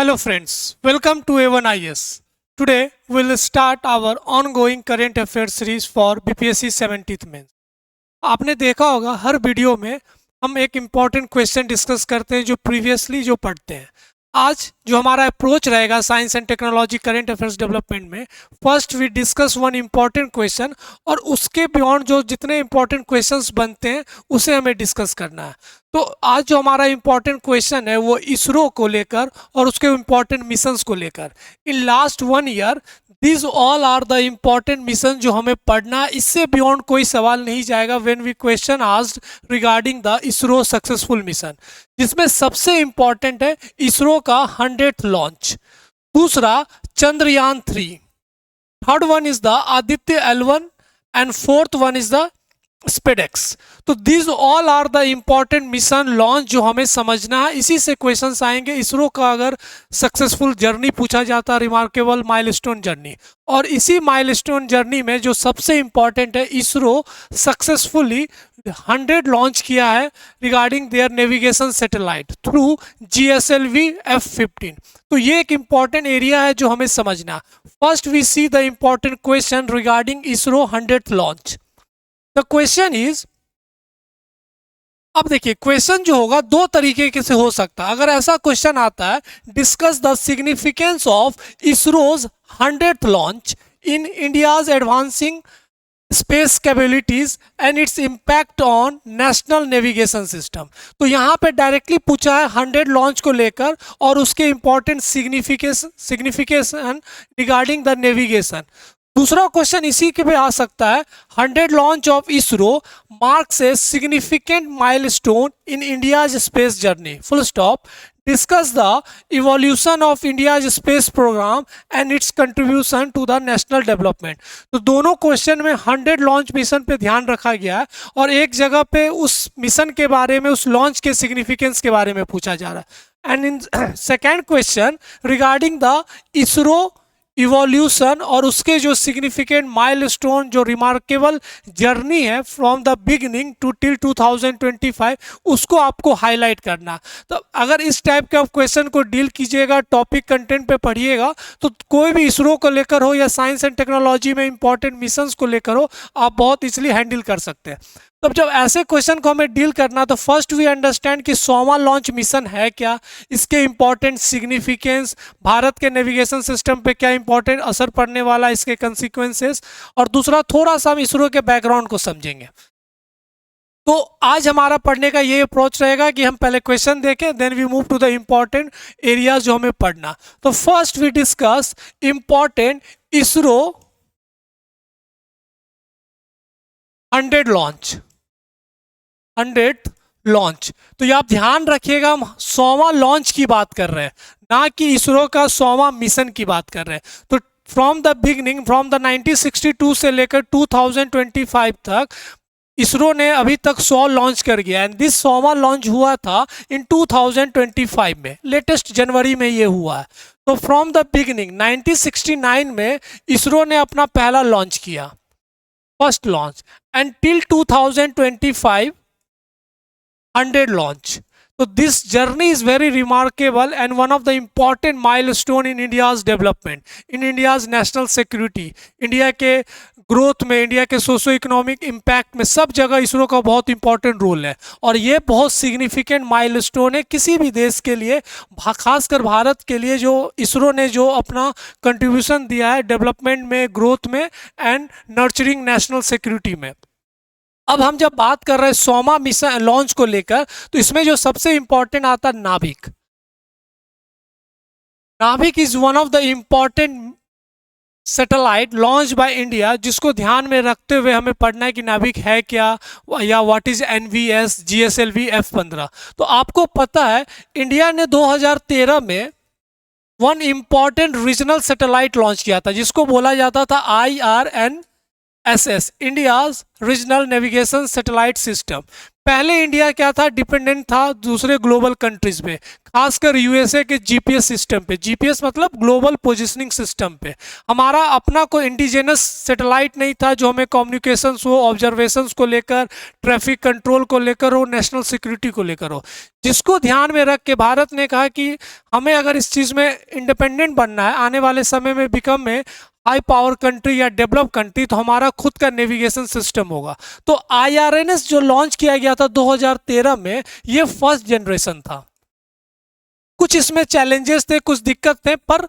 Hello friends, welcome to A1IS. Today we'll start our ongoing current affairs series for BPSC 70th mains. आपने देखा होगा हर video में हम एक इम्पॉर्टेंट क्वेश्चन डिस्कस करते हैं जो प्रीवियसली जो पढ़ते हैं। आज जो हमारा अप्रोच रहेगा science and technology current affairs development में, first we discuss one important question और उसके बियॉन्ड जो जितने इम्पॉर्टेंट क्वेश्चंस बनते हैं उसे हमें डिस्कस करना है। तो आज जो हमारा इम्पॉर्टेंट क्वेश्चन है वो इसरो को लेकर और उसके इम्पॉर्टेंट मिशंस को लेकर। In last 1 year this all are the important mission जो हमें पढ़ना है, इससे बियॉन्ड कोई सवाल नहीं जाएगा when we question asked regarding the ISRO successful mission, जिसमें सबसे इम्पॉर्टेंट है इसरो का 100th लॉन्च, दूसरा Chandrayaan 3, third one is the Aditya L1 and fourth one is the SpaDeX. तो these all are the important mission launch जो हमें समझना है। इसी से क्वेश्चंस आएंगे। इसरो का अगर सक्सेसफुल जर्नी पूछा जाता, रिमार्केबल माइलस्टोन जर्नी, और इसी माइलस्टोन जर्नी में जो सबसे इम्पॉर्टेंट है, इसरो सक्सेसफुली 100 लॉन्च किया है regarding their navigation satellite through GSLV F-15। तो ये एक इम्पॉर्टेंट एरिया है जो हमें समझना। First we see the important question regarding ISRO 100th launch. The question is, अब देखिए क्वेश्चन जो होगा दो तरीके से हो सकता है। अगर ऐसा क्वेश्चन आता है, discuss the significance of ISRO's 100th launch in India's advancing space capabilities and its impact on national navigation system. तो यहाँ पे डायरेक्टली पूछा है 100 लॉन्च को लेकर और उसके important signification regarding the navigation. दूसरा क्वेश्चन इसी के पे आ सकता है, 100 launch of ISRO marks a significant milestone in India's space journey, full stop. Discuss the evolution of India's space program and its contribution to the national development. तो दोनों question में 100 लॉन्च मिशन पे ध्यान रखा गया है और एक जगह पे उस मिशन के बारे में, उस लॉन्च के सिग्निफिकेंस के बारे में पूछा जा रहा है। And in second question regarding the ISRO evolution और उसके जो सिग्निफिकेंट माइलस्टोन, जो रिमार्केबल जर्नी है from the beginning to till 2025, उसको आपको हाईलाइट करना। तो अगर इस टाइप के आप क्वेश्चन को डील कीजिएगा, टॉपिक कंटेंट पे पढ़िएगा, तो कोई भी इसरो को लेकर हो या साइंस एंड टेक्नोलॉजी में इंपॉर्टेंट मिशंस को लेकर हो, आप बहुत इजीली हैंडल कर सकते हैं। तब जब ऐसे क्वेश्चन को हमें डील करना, तो फर्स्ट वी अंडरस्टैंड कि 100वां लॉन्च मिशन है क्या, इसके इंपॉर्टेंट सिग्निफिकेंस, भारत के नेविगेशन सिस्टम पे क्या इंपॉर्टेंट असर पड़ने वाला, इसके कंसिक्वेंसेस, और दूसरा थोड़ा सा हम इसरो के बैकग्राउंड को समझेंगे। तो आज हमारा पढ़ने का ये अप्रोच रहेगा कि हम पहले क्वेश्चन देखें, then we move to the important areas जो हमें पढ़ना। तो first we discuss important ISRO 100 launch, 100th launch. तो ये आप ध्यान रखिएगा, हम 100वां लॉन्च की बात कर रहे हैं, ना कि इसरो का 100वां मिशन की बात कर रहे हैं। तो from the beginning, from the 1962 से लेकर 2025 तक इसरो ने अभी तक 100 लॉन्च कर गया। एंड दिस 100वां लॉन्च हुआ था इन 2025 में, लेटेस्ट जनवरी में ये हुआ है। तो फ्रॉम द बिगनिंग 1969 में इसरो ने अपना पहला लॉन्च किया, first launch, and till 2025 100 launch. So this journey is very remarkable and one of the important milestone in India's development, in India's national security, India के ग्रोथ में, इंडिया के socio economic impact में, सब जगह इसरो का बहुत important role है। और ये बहुत सिग्निफिकेंट माइलस्टोन है किसी भी देश के लिए, खासकर भारत के लिए, जो इसरो ने जो अपना कंट्रीब्यूशन दिया है डेवलपमेंट में, ग्रोथ में एंड नर्चरिंग नेशनल सिक्योरिटी में। अब हम जब बात कर रहे हैं 100वां मिशन लॉन्च को लेकर, तो इसमें जो सबसे इंपॉर्टेंट आता है नाभिक। नाभिक is one of the important satellite launch by India, जिसको ध्यान में रखते हुए हमें पढ़ना है कि नाभिक है क्या, या what is NVS GSLV F-15। तो आपको पता है इंडिया ने 2013 में one important regional satellite launch किया था, जिसको बोला जाता था IRNSS, India's regional navigation satellite system. पहले इंडिया क्या था, डिपेंडेंट था दूसरे ग्लोबल कंट्रीज पे, खासकर यूएसए के जीपीएस सिस्टम पे। जीपीएस मतलब ग्लोबल पोजिशनिंग सिस्टम पे। हमारा अपना कोई इंडिजिनस सैटेलाइट नहीं था जो हमें कम्युनिकेशंस हो, ऑब्जर्वेशंस को लेकर, ट्रैफिक कंट्रोल को लेकर हो, नेशनल सिक्योरिटी को लेकर हो, जिसको ध्यान में रख के भारत ने कहा कि हमें अगर इस चीज़ में इंडिपेंडेंट बनना है, आने वाले समय में बिकम में हाई पावर कंट्री या डेवलप कंट्री, तो हमारा खुद का नेविगेशन सिस्टम होगा। तो आईआरएनएस जो लॉन्च किया गया था 2013 में, ये फर्स्ट जनरेशन था। कुछ इसमें चैलेंजेस थे, कुछ दिक्कत थे, पर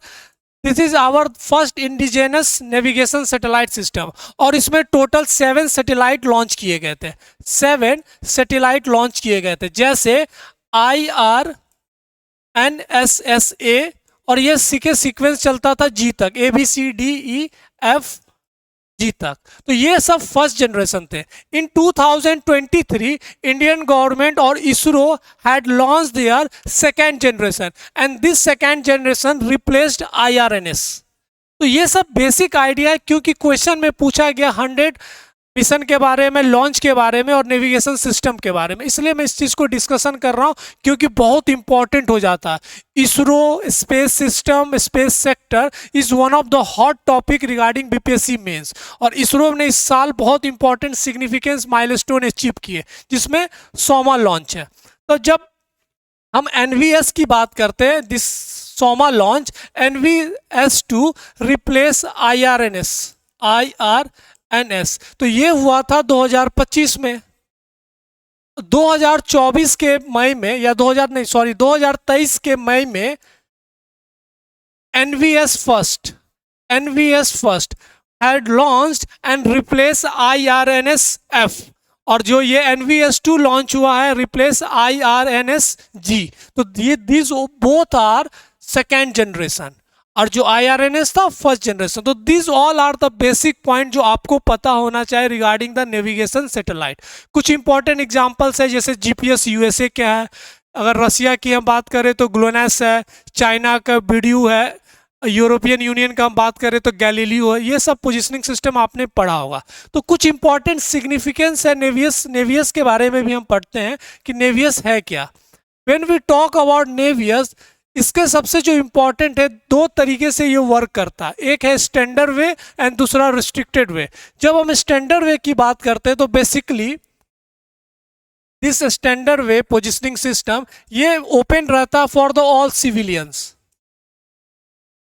this is our first indigenous navigation satellite system. और इसमें टोटल 7 सैटेलाइट लॉन्च किए गए थे। 7 सैटेलाइट लॉन्च किए गए थे, जैसे IRNSSA, और ये सीक्वेंस चलता था जी तक, ABCDEF जी तक। तो ये सब फर्स्ट जनरेशन थे। इन 2023 इंडियन गवर्नमेंट और ISRO had launch their second generation, and this second generation replaced IRNS। तो ये सब बेसिक आइडिया है, क्योंकि क्वेश्चन में पूछा गया 100 मिशन के बारे में, लॉन्च के बारे में और नेविगेशन सिस्टम के बारे में, इसलिए मैं इस चीज़ को डिस्कशन कर रहा हूँ, क्योंकि बहुत इंपॉर्टेंट हो जाता है। ISRO space system, space sector is one of the hot topic regarding BPSC mains. और इसरो ने इस साल बहुत इंपॉर्टेंट सिग्निफिकेंस माइलस्टोन अचीव किए, जिसमें 100वां लॉन्च है। तो जब हम एनवीएस की बात करते हैं, दिस 100वां लॉन्च, NVS-2 रिप्लेस IRNS। तो ये हुआ था 2025 में। 2024 के मई में, या 2023 के मई में NVS first had launched and replaced IRNS-F, और जो ये NVS-2 लॉन्च हुआ है, रिप्लेस IRNS-G। तो ये this both are second generation, और जो IRNS था फर्स्ट जनरेशन। तो this all are the basic point जो आपको पता होना चाहिए रिगार्डिंग द नेविगेशन सैटेलाइट। कुछ इंपॉर्टेंट एग्जांपल्स है, जैसे जीपीएस यूएसए क्या है, अगर रसिया की हम बात करें तो ग्लोनास है, चाइना का BDU है, यूरोपियन यूनियन का हम बात करें तो गैलीलियो है। ये सब पोजिशनिंग सिस्टम आपने पढ़ा होगा। तो कुछ इंपॉर्टेंट सिग्निफिकेंस है नेवियस के बारे में भी हम पढ़ते हैं कि नेवियस है क्या। व्हेन वी टॉक अबाउट नेवियस, इसके सबसे जो इंपॉर्टेंट है, 2 तरीके से ये वर्क करता है। एक है स्टैंडर्ड वे एंड दूसरा रिस्ट्रिक्टेड वे। जब हम स्टैंडर्ड वे की बात करते हैं तो basically this standard way positioning system ये ओपन रहता फॉर द ऑल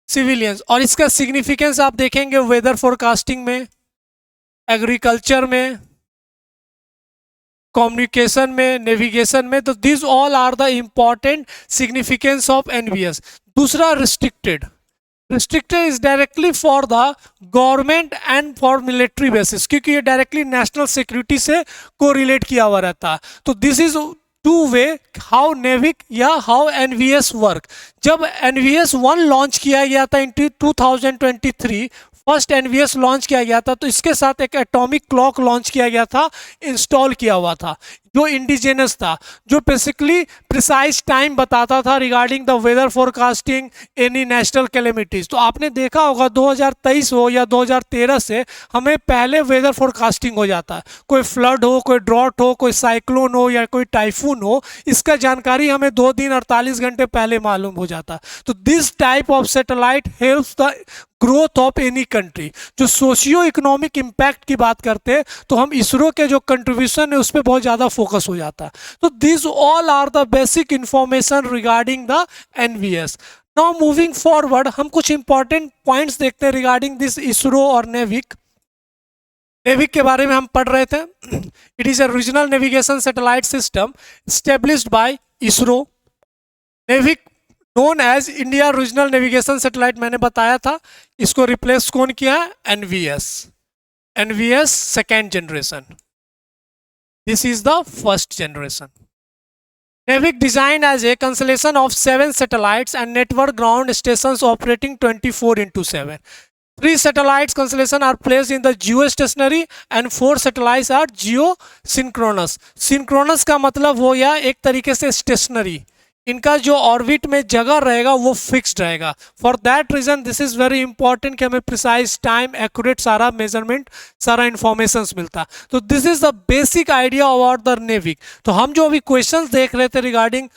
सिविलियंस। और इसका सिग्निफिकेंस आप देखेंगे वेदर फोरकास्टिंग में, एग्रीकल्चर में, कम्युनिकेशन में, नेविगेशन में। तो this all are the important significance of NVS. दूसरा restricted is directly for the government and for military basis, क्योंकि ये डायरेक्टली नेशनल सिक्योरिटी से कोरिलेट किया हुआ रहता है। तो this is two way how NavIC या हाउ एनवीएस वर्क। जब NVS 1 लॉन्च किया गया था इन 2023, फर्स्ट NVS लॉन्च किया गया था, तो इसके साथ एक एटॉमिक क्लॉक लॉन्च किया गया था, इंस्टॉल किया हुआ था, जो इंडिजिनस था, जो बेसिकली प्रिसाइज टाइम बताता था regarding the weather forecasting, any national calamities. तो आपने देखा होगा 2023 हो या 2013 से हमें पहले वेदर फोरकास्टिंग हो जाता है। कोई फ्लड हो, कोई ड्रॉट हो, कोई साइक्लोन हो या कोई टाइफून हो, इसका जानकारी हमें 2 दिन 48 घंटे पहले मालूम हो जाता है। तो this type of satellite helps the growth of any country. जो सोशियो इकोनॉमिक इम्पैक्ट की बात करते हैं तो हम इसरो के जो कंट्रीब्यूशन है उस पर बहुत ज़्यादा फोकस हो जाता है। तो this all are the basic information regarding the NVS. Now moving forward, हम कुछ इंपॉर्टेंट पॉइंट्स देखते हैं रिगार्डिंग दिस इसरो और नेविक के बारे में हम पढ़ रहे थे। It is a regional navigation satellite system established by ISRO. NavIC known as India regional navigation satellite, मैंने बताया था। इसको रिप्लेस कौन किया? NVS second generation. This is the first generation. NavIC design as a constellation of 7 satellites and network ground stations operating 24/7. 3 satellites constellation are placed in the geostationary and 4 satellites are geosynchronous. Synchronous का मतलब हो या एक तरीके से stationery, इनका जो orbit में जगह रहेगा वो फिक्स्ड रहेगा। For that region this is very important कि हमें प्रिसाइज टाइम एक्यूरेट सारा मेजरमेंट सारा इंफॉर्मेशन मिलता। तो this is the basic idea about the NavIC. तो हम जो अभी क्वेश्चंस देख रहे थे रिगार्डिंग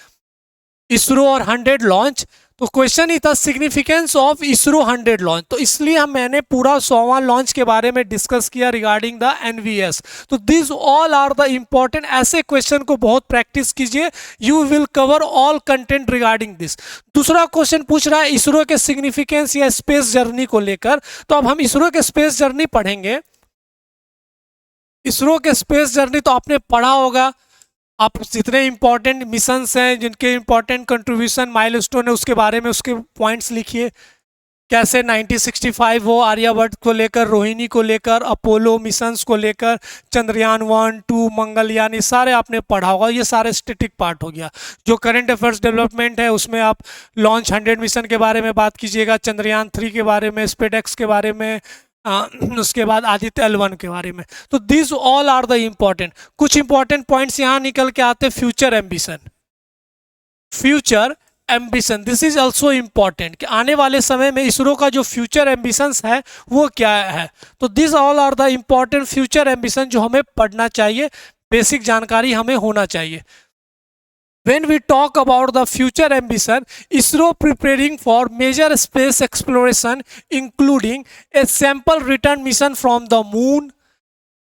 इसरो और 100 लॉन्च, तो क्वेश्चन ही था सिग्निफिकेंस ऑफ इसरो 100 लॉन्च। तो इसलिए मैंने पूरा 100वां लॉन्च के बारे में डिस्कस किया रिगार्डिंग द एनवीएस। तो this all are the important, ऐसे क्वेश्चन को बहुत प्रैक्टिस कीजिए, you will cover all content regarding this. दूसरा क्वेश्चन पूछ रहा है इसरो के सिग्निफिकेंस या स्पेस जर्नी को लेकर। तो अब हम इसरो के स्पेस जर्नी पढ़ेंगे। इसरो के स्पेस जर्नी तो आपने पढ़ा होगा, आप जितने इंपॉर्टेंट मिशंस हैं जिनके इंपॉर्टेंट कंट्रीब्यूशन माइलस्टोन है उसके बारे में उसके पॉइंट्स लिखिए। कैसे 1965 हो आर्यभट्ट को लेकर, रोहिणी को लेकर, अपोलो मिशंस को लेकर, चंद्रयान 1, 2, मंगलयान, ये सारे आपने पढ़ा होगा। ये सारे स्टैटिक पार्ट हो गया। जो करंट अफेयर्स डेवलपमेंट है उसमें आप लॉन्च 100 मिशन के बारे में बात कीजिएगा, चंद्रयान 3 के बारे में, स्पेडेक्स के बारे में, उसके बाद आदित्य L1 के बारे में। तो this all are the important. कुछ इंपॉर्टेंट पॉइंट्स यहाँ निकल के आते। Future ambition, future ambition this is also important कि आने वाले समय में इसरो का जो फ्यूचर एम्बिशंस है वो क्या है। तो this all are the important future ambition जो हमें पढ़ना चाहिए, बेसिक जानकारी हमें होना चाहिए। When we talk about the future ambition, ISRO preparing for major space exploration, including a sample return mission from the moon,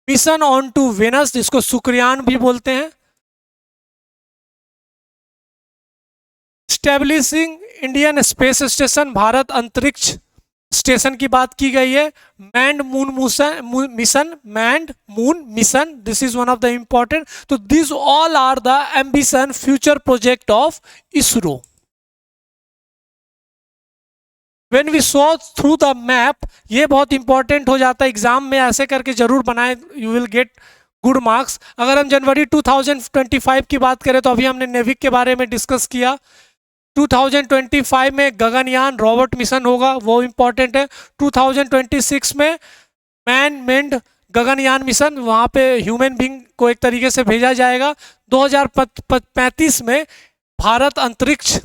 mission on to Venus, जिसको शुक्रयान भी बोलते हैं, establishing Indian space station, Bharat अंतरिक्ष स्टेशन की बात की गई है, manned moon mission, manned moon mission, this is one of the important. तो this all are the ambition future project of ISRO. When we saw through the map, ये बहुत important हो जाता है एग्जाम में, ऐसे करके जरूर बनाए, you will get good marks. अगर हम जनवरी 2025 की बात करें तो अभी हमने नेविक के बारे में डिस्कस किया। 2025 में गगनयान रोबोट मिशन होगा, वो इंपॉर्टेंट है। 2026 में मैन मेंड गगनयान मिशन, वहाँ पे ह्यूमन बींग को एक तरीके से भेजा जाएगा। 2035 में भारत अंतरिक्ष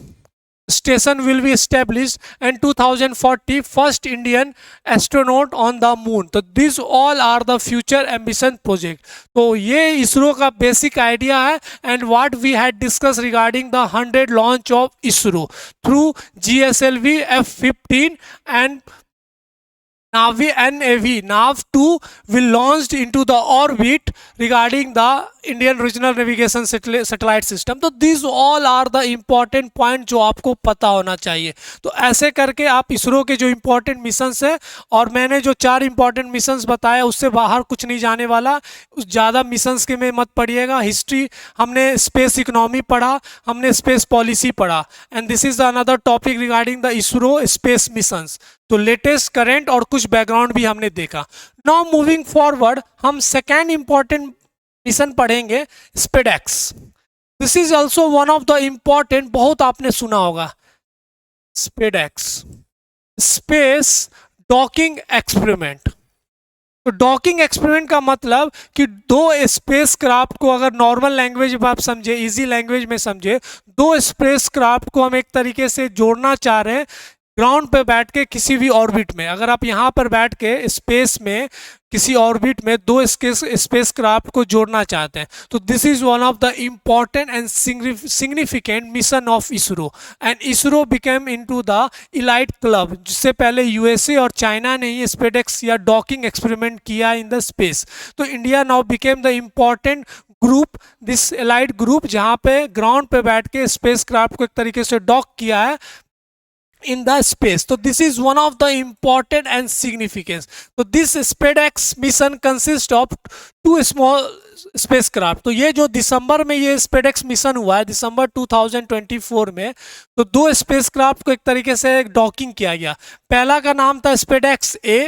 station will be established, and 2040 first Indian astronaut on the moon. तो these all are the future ambition project. तो ये इसरो का बेसिक आइडिया है and what we had discussed regarding the 100 launch of ISRO through GSLV F-15 and Navi NAV. NAV-2 will launched into the orbit regarding the Indian Regional Navigation Satellite System. तो these all are the important point जो आपको पता होना चाहिए। तो ऐसे करके आप इसरो के जो important missions है, और मैंने जो 4 important missions बताया उससे बाहर कुछ नहीं जाने वाला, ज़्यादा missions के में मत पढ़िएगा। हिस्ट्री हमने स्पेस इकोनॉमी पढ़ा, हमने स्पेस पॉलिसी पढ़ा, and this is another topic regarding the ISRO space missions. तो लेटेस्ट करंट और कुछ बैकग्राउंड भी हमने देखा। नाउ मूविंग फॉरवर्ड हम सेकेंड इंपॉर्टेंट मिशन पढ़ेंगे, SpaDeX. This is also one of the important, बहुत आपने सुना होगा स्पेडेक्स, स्पेस डॉकिंग एक्सपेरिमेंट। तो डॉकिंग एक्सपेरिमेंट का मतलब कि दो स्पेस क्राफ्ट को, अगर नॉर्मल लैंग्वेज में आप समझे, इजी लैंग्वेज में समझे, दो स्पेस क्राफ्ट को हम एक तरीके से जोड़ना चाह रहे हैं ग्राउंड पे बैठ के किसी भी ऑर्बिट में। अगर आप यहाँ पर बैठ के स्पेस में किसी ऑर्बिट में दो स्पेस क्राफ्ट को जोड़ना चाहते हैं, तो this is one of the important and significant mission of ISRO, and ISRO became into the elite club. जिससे पहले यूएसए और चाइना ने ही स्पेडेक्स या डॉकिंग एक्सपेरिमेंट किया इन द स्पेस। तो India now became the important group, this elite group, जहाँ पे ground पे बैठ के स्पेस क्राफ्ट को एक तरीके से डॉक किया है in the space. So this is one of the important and significance. So this SpaceX mission consists of 2 small spacecraft. तो ये जो दिसंबर में ये SpaceX मिशन हुआ है, दिसंबर 2024 में, तो 2 स्पेसक्राफ्ट को एक तरीके से डॉकिंग किया गया। पहला का नाम था SpaceX A,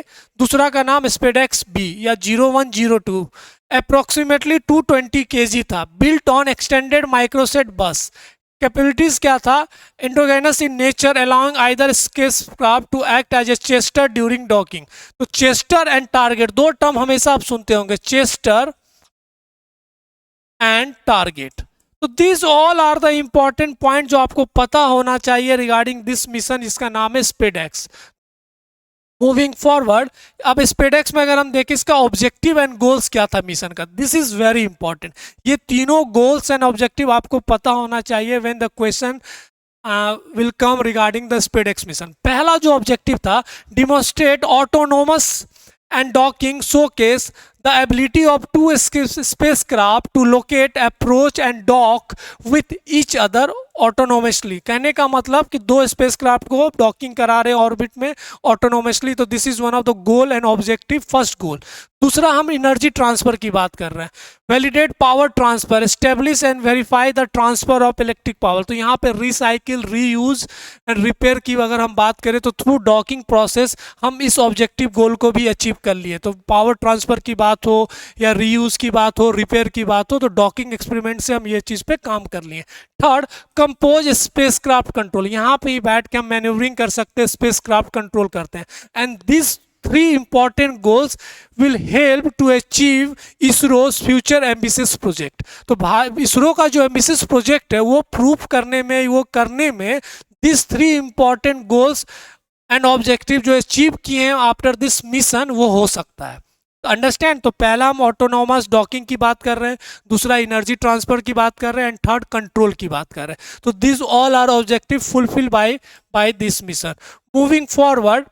दूसरा का नाम SpaceX B या 0102, अप्रोक्सीमेटली 220 kg था, built on extended microsat bus. Capabilities क्या था, endogenous in nature, allowing either spacecraft to act as a chaser during docking. तो चेस्टर एंड टारगेट, दो टर्म हमेशा आप सुनते होंगे, चेस्टर एंड टारगेट। तो this all are the important point जो आपको पता होना चाहिए रिगार्डिंग दिस मिशन, इसका नाम है स्पेडेक्स। मूविंग फॉरवर्ड, अब स्पेडेक्स में अगर हम देखें इसका ऑब्जेक्टिव एंड गोल्स क्या था मिशन का, दिस इज वेरी इंपॉर्टेंट। ये तीनों गोल्स एंड ऑब्जेक्टिव आपको पता होना चाहिए when the question will come regarding the SpaDeX mission. पहला जो ऑब्जेक्टिव था, demonstrate autonomous and docking showcase the ability of two spacecraft to locate, approach and dock with each other autonomously. कहने का मतलब कि दो स्पेसक्राफ्ट को डॉकिंग करा रहे हैं ऑर्बिट में ऑटोनोमसली, तो this is one of the goal and objective, first goal. दूसरा, हम एनर्जी ट्रांसफर की बात कर रहे हैं, validate power transfer, establish and verify the transfer of electric power. तो यहाँ पे रिसाइकिल, रीयूज एंड रिपेयर की अगर हम बात करें तो थ्रू डॉकिंग प्रोसेस हम इस ऑब्जेक्टिव गोल को भी अचीव कर लिए। तो पावर ट्रांसफर की बात हो या रीयूज की बात हो, रिपेयर की बात हो, तो डॉकिंग एक्सपेरिमेंट से हम ये चीज़ पे काम कर लिए। थर्ड, कंपोज स्पेसक्राफ्ट कंट्रोल, यहाँ पे ही बैठ के हम मैन्यूवरिंग कर सकते हैं, स्पेसक्राफ्ट कंट्रोल करते हैं। And this three important goals will help to achieve ISRO's future ambitious project. तो इसरो का जो एम्बिशियस प्रोजेक्ट है वो प्रूफ करने में, वो करने में this three important goals and objective जो अचीव किए हैं आफ्टर दिस मिशन वो हो सकता है। अंडरस्टैंड? तो पहला हम ऑटोनोमस डॉकिंग की बात कर रहे हैं, दूसरा एनर्जी ट्रांसफर की बात कर रहे हैं, एंड थर्ड कंट्रोल की बात कर रहे हैं। तो this all are objective fulfil by this mission. Moving forward,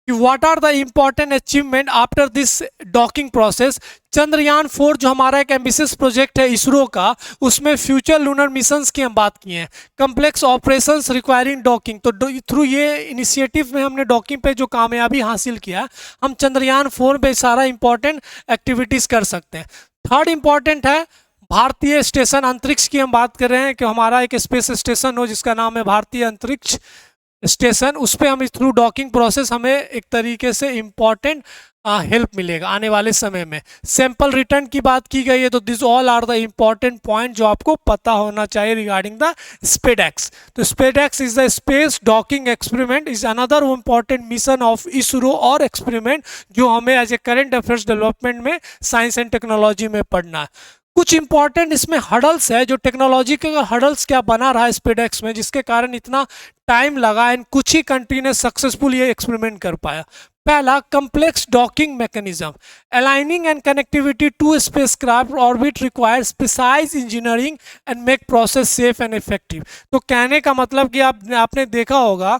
what are the important achievement after this docking process. Chandrayaan 4 जो हमारा एक एम्बिशियस प्रोजेक्ट है इसरो का, उसमें फ्यूचर लूनर मिशंस की हम बात किए हैं, कम्प्लेक्स ऑपरेशंस रिक्वायरिंग डॉकिंग। तो थ्रू ये इनिशिएटिव में हमने डॉकिंग पे जो कामयाबी हासिल किया, हम चंद्रयान 4 पे सारा इंपॉर्टेंट एक्टिविटीज़ कर सकते हैं। थर्ड इंपॉर्टेंट है भारतीय स्टेशन, अंतरिक्ष की हम बात कर रहे हैं कि हमारा एक स्पेस स्टेशन हो जिसका नाम है भारतीय अंतरिक्ष स्टेशन, उस पर हम थ्रू डॉकिंग प्रोसेस हमें एक तरीके से इम्पॉर्टेंट हेल्प मिलेगा आने वाले समय में। सैंपल रिटर्न की बात की गई है, तो this all are the important point जो आपको पता होना चाहिए रिगार्डिंग द स्पेडेक्स। तो SpaDeX is the space docking experiment, is another important mission of ISRO और एक्सपेरिमेंट जो हमें as a current affairs development में साइंस एंड टेक्नोलॉजी में पढ़ना है। कुछ इंपॉर्टेंट इसमें हडल्स है, जो टेक्नोलॉजी के हडल्स क्या बना रहा है स्पेडेक्स में जिसके कारण इतना टाइम लगा एंड कुछ ही कंट्री ने सक्सेसफुल ये एक्सपेरिमेंट कर पाया। पहला, complex docking mechanism, aligning and connectivity two spacecraft orbit requires precise engineering and make process safe and effective. तो कहने का मतलब कि आपने देखा होगा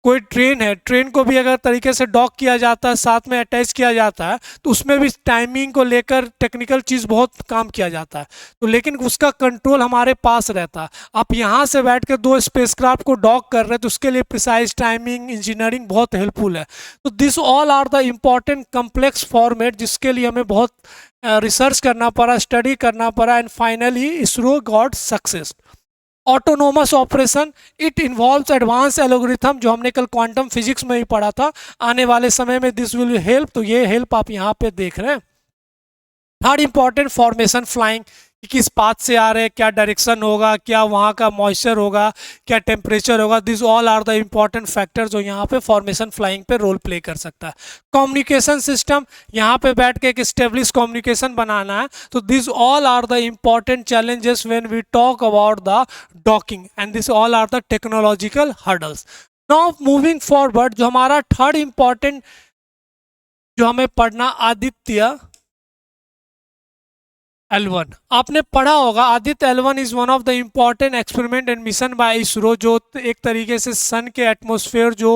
कोई ट्रेन है, ट्रेन को भी अगर तरीके से डॉक किया जाता है, साथ में अटैच किया जाता है, तो उसमें भी टाइमिंग को लेकर टेक्निकल चीज़ बहुत काम किया जाता है, तो लेकिन उसका कंट्रोल हमारे पास रहता है। आप यहाँ से बैठ कर दो स्पेसक्राफ्ट को डॉक कर रहे हैं तो उसके लिए प्रिसाइज टाइमिंग, इंजीनियरिंग बहुत हेल्पफुल है। तो this all are the important complex format जिसके लिए हमें बहुत रिसर्च करना पड़ा, स्टडी करना पड़ा, and finally ISRO got success. Autonomous operation, it involves advance algorithm, जो हमने कल क्वांटम फिजिक्स में ही पढ़ा था। आने वाले समय में दिस विल हेल्प, तो ये हेल्प आप यहाँ पे देख रहे हैं। थर्ड इंपॉर्टेंट, फॉर्मेशन फ्लाइंग, किस पाथ से आ रहे हैं, क्या डायरेक्शन होगा, क्या वहाँ का मॉइस्चर होगा, क्या टेम्परेचर होगा, this all are the important factor जो यहाँ पे फॉर्मेशन फ्लाइंग पे रोल प्ले कर सकता है। कम्युनिकेशन सिस्टम, यहाँ पे बैठ के एक स्टेब्लिश कम्युनिकेशन बनाना है, तो this all are the important challenges when we talk about the docking, and this all are the technological hurdles. Now moving forward, जो हमारा थर्ड इंपॉर्टेंट जो हमें पढ़ना, आदित्य L1, आपने पढ़ा होगा Aditya L1 is one of the important experiment and mission by ISRO, जो एक तरीके से सन के एटमॉस्फेयर जो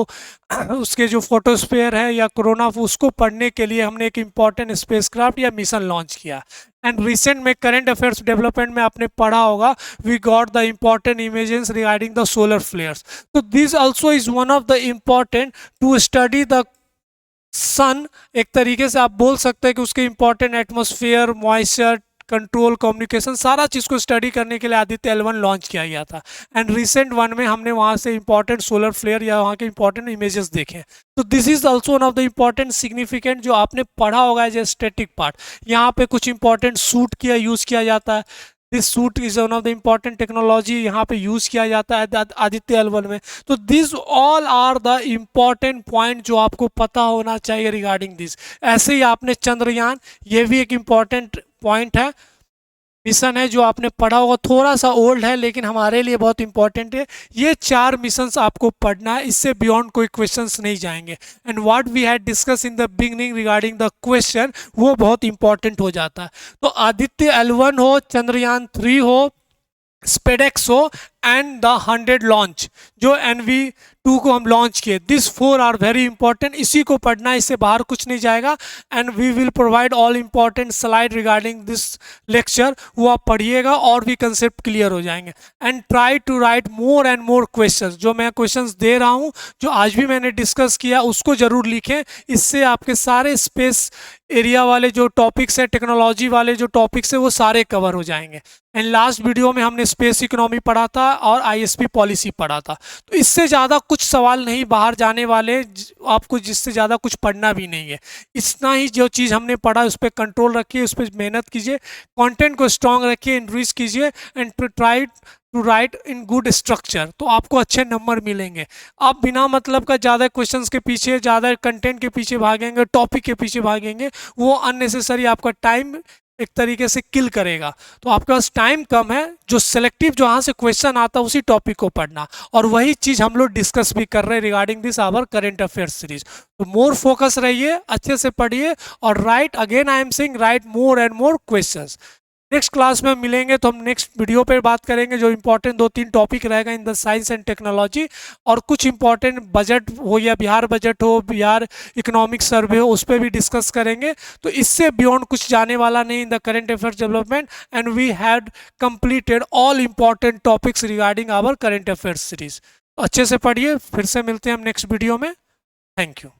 उसके जो फोटोस्फेयर है या कोरोना, उसको पढ़ने के लिए हमने एक इम्पॉर्टेंट स्पेसक्राफ्ट या मिशन लॉन्च किया। एंड रिसेंट में करंट अफेयर्स डेवलपमेंट में आपने पढ़ा होगा, we got the important images regarding the solar flares. तो this also is one of the important to study the sun. एक तरीके से आप बोल सकते हैं कि उसके important atmosphere, moisture, control, communication, सारा चीज़ को स्टडी करने के लिए आदित्य L1 लॉन्च किया गया था। एंड रिसेंट वन में हमने वहाँ से इंपॉर्टेंट सोलर फ्लेयर या वहाँ के इंपॉर्टेंट इमेजेस देखे। तो this is also one of the important significant जो आपने पढ़ा होगा एज ए स्टैटिक पार्ट। यहाँ पे कुछ इंपॉर्टेंट सूट किया यूज़ किया जाता है, this suit is one of the important technology यहाँ पे यूज़ किया जाता है आदित्य L1 में। तो this all are the important point जो आपको पता होना चाहिए रिगार्डिंग दिस। ऐसे ही आपने चंद्रयान, ये भी एक इम्पॉर्टेंट पॉइंट है मिशन है जो आपने पढ़ा होगा, थोड़ा सा ओल्ड है लेकिन हमारे लिए बहुत इंपॉर्टेंट है। ये 4 मिशंस आपको पढ़ना है, इससे बियॉन्ड कोई क्वेश्चंस नहीं जाएंगे। And what we had discuss in the beginning regarding the question, वो बहुत इंपॉर्टेंट हो जाता है। तो आदित्य L1 हो, चंद्रयान 3 हो, स्पेडेक्स हो एंड द 100 लॉन्च जो NV2 को हम लॉन्च किए, दिस 4 आर वेरी इंपॉर्टेंट। इसी को पढ़ना है, इससे बाहर कुछ नहीं जाएगा। And we will provide all important slide regarding this lecture, वो आप पढ़िएगा और भी कंसेप्ट क्लियर हो जाएंगे। And try to write more and more questions, जो मैं क्वेश्चंस दे रहा हूँ, जो आज भी मैंने डिस्कस किया, उसको जरूर लिखें। इससे आपके सारे स्पेस एरिया वाले जो टॉपिक्स है, टेक्नोलॉजी वाले जो टॉपिक्स है, वो सारे कवर हो जाएंगे। एंड लास्ट वीडियो में हमने स्पेस इकोनॉमी पढ़ा था और ISP पॉलिसी पढ़ा था। तो इससे ज़्यादा कुछ सवाल नहीं बाहर जाने वाले, आपको जिससे ज़्यादा कुछ पढ़ना भी नहीं है। इतना ही जो चीज़ हमने पढ़ा उस पर कंट्रोल रखिए, उस पर मेहनत कीजिए, कंटेंट को स्ट्रॉन्ग रखिए, इंक्रीज कीजिए and try to write in good structure, तो आपको अच्छे नंबर मिलेंगे। आप बिना मतलब का ज़्यादा क्वेश्चंस के पीछे, ज़्यादा कंटेंट के पीछे भागेंगे, टॉपिक के पीछे भागेंगे, वो अननेसेसरी आपका टाइम एक तरीके से किल करेगा। तो आपके पास टाइम कम है, जो सेलेक्टिव जहाँ से क्वेश्चन आता है उसी टॉपिक को पढ़ना, और वही चीज़ हम लोग डिस्कस भी कर रहे हैं regarding this our current affair series. तो मोर फोकस रहिए, अच्छे से पढ़िए और write, again I am saying, write more and more questions. Next class में मिलेंगे तो हम नेक्स्ट वीडियो पे बात करेंगे, जो इंपॉर्टेंट 2-3 टॉपिक रहेगा in the science and technology, और कुछ इंपॉर्टेंट बजट हो या बिहार बजट हो, बिहार इकोनॉमिक सर्वे हो, उस पर भी डिस्कस करेंगे। तो इससे बियॉन्ड कुछ जाने वाला नहीं in the current affairs development. And we had completed all important topics regarding our current affairs series. अच्छे से पढ़िए, फिर से मिलते हैं हम नेक्स्ट वीडियो में। Thank you.